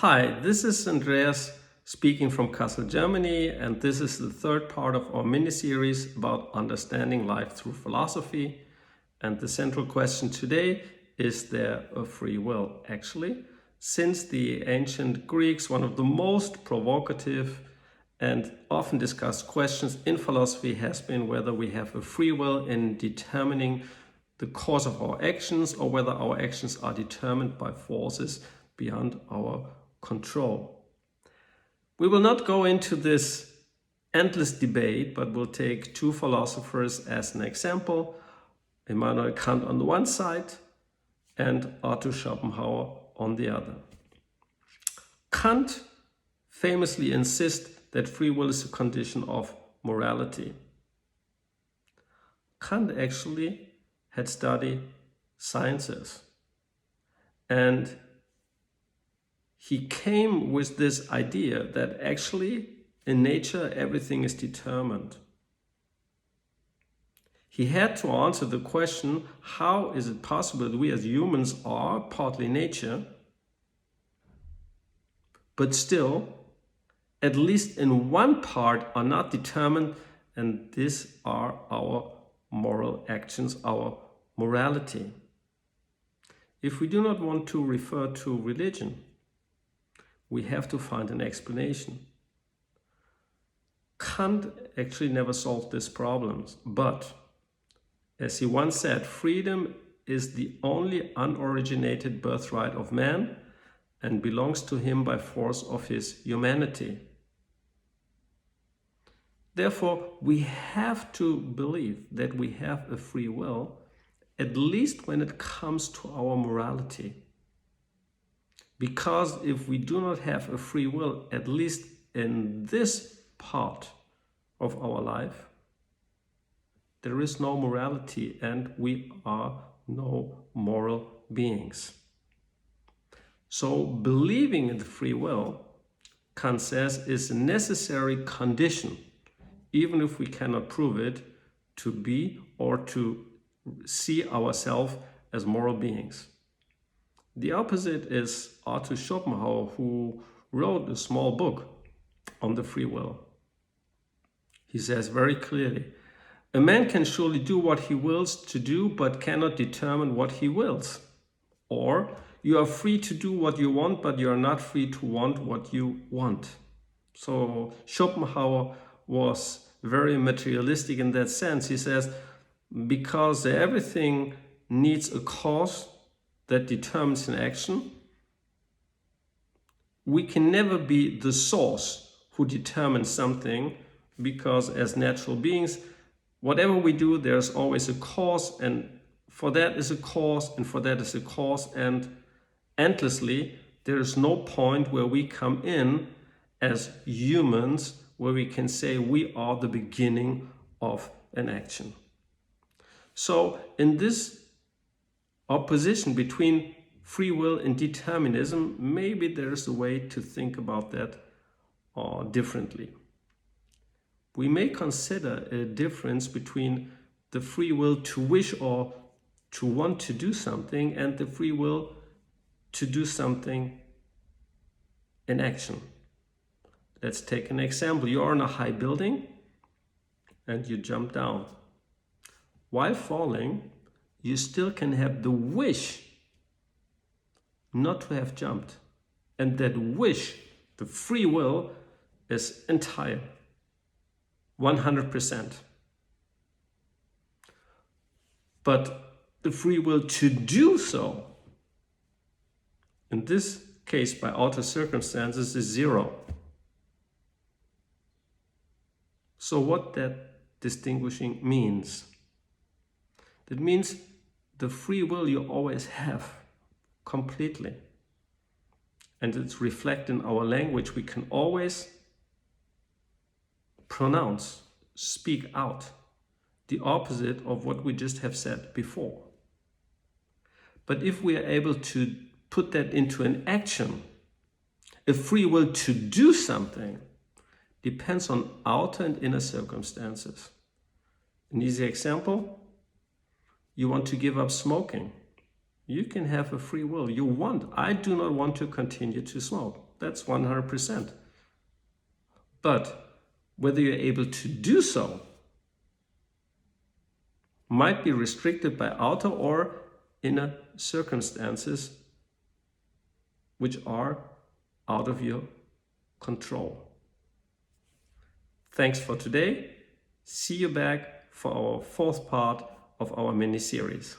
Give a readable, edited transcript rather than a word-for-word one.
Hi, this is Andreas speaking from Kassel, Germany, and this is the third part of our mini-series about understanding life through philosophy. And the central question today, is there a free will? Actually, since the ancient Greeks, one of the most provocative and often discussed questions in philosophy has been whether we have a free will in determining the course of our actions or whether our actions are determined by forces beyond our control. We will not go into this endless debate, but we'll take two philosophers as an example, Immanuel Kant on the one side and Arthur Schopenhauer on the other. Kant famously insists that free will is a condition of morality. Kant actually had studied sciences, and he came with this idea that actually in nature everything is determined. He had to answer the question, how is it possible that we as humans are partly nature, but still, at least in one part, are not determined, and these are our moral actions, our morality. If we do not want to refer to religion, we have to find an explanation. Kant actually never solved these problems, but as he once said, freedom is the only unoriginated birthright of man and belongs to him by force of his humanity. Therefore, we have to believe that we have a free will, at least when it comes to our morality. Because if we do not have a free will, at least in this part of our life, there is no morality and we are no moral beings. So believing in the free will, Kant says, is a necessary condition, even if we cannot prove it, to be or to see ourselves as moral beings. The opposite is Arthur Schopenhauer, who wrote a small book on the free will. He says very clearly, a man can surely do what he wills to do, but cannot determine what he wills. Or, you are free to do what you want, but you are not free to want what you want. So Schopenhauer was very materialistic in that sense. He says, because everything needs a cause that determines an action, we can never be the source who determines something, because as natural beings, whatever we do, there's always a cause, and for that is a cause, and for that is a cause, and endlessly, there is no point where we come in as humans where we can say we are the beginning of an action. So in this opposition between free will and determinism, maybe there's a way to think about that differently. We may consider a difference between the free will to wish or to want to do something and the free will to do something in action. Let's take an example. You're in a high building and you jump down. While falling, you still can have the wish not to have jumped. And that wish, the free will, is entire, 100%. But the free will to do so, in this case by outer circumstances, is zero. So what that distinguishing means? That means the free will you always have, completely. And it's reflected in our language. We can always pronounce, speak out the opposite of what we just have said before. But if we are able to put that into an action, a free will to do something depends on outer and inner circumstances. An easy example, you want to give up smoking. You can have a free will. You want. I do not want to continue to smoke. That's 100%. But whether you're able to do so might be restricted by outer or inner circumstances which are out of your control. Thanks for today. See you back for our fourth part of our mini-series.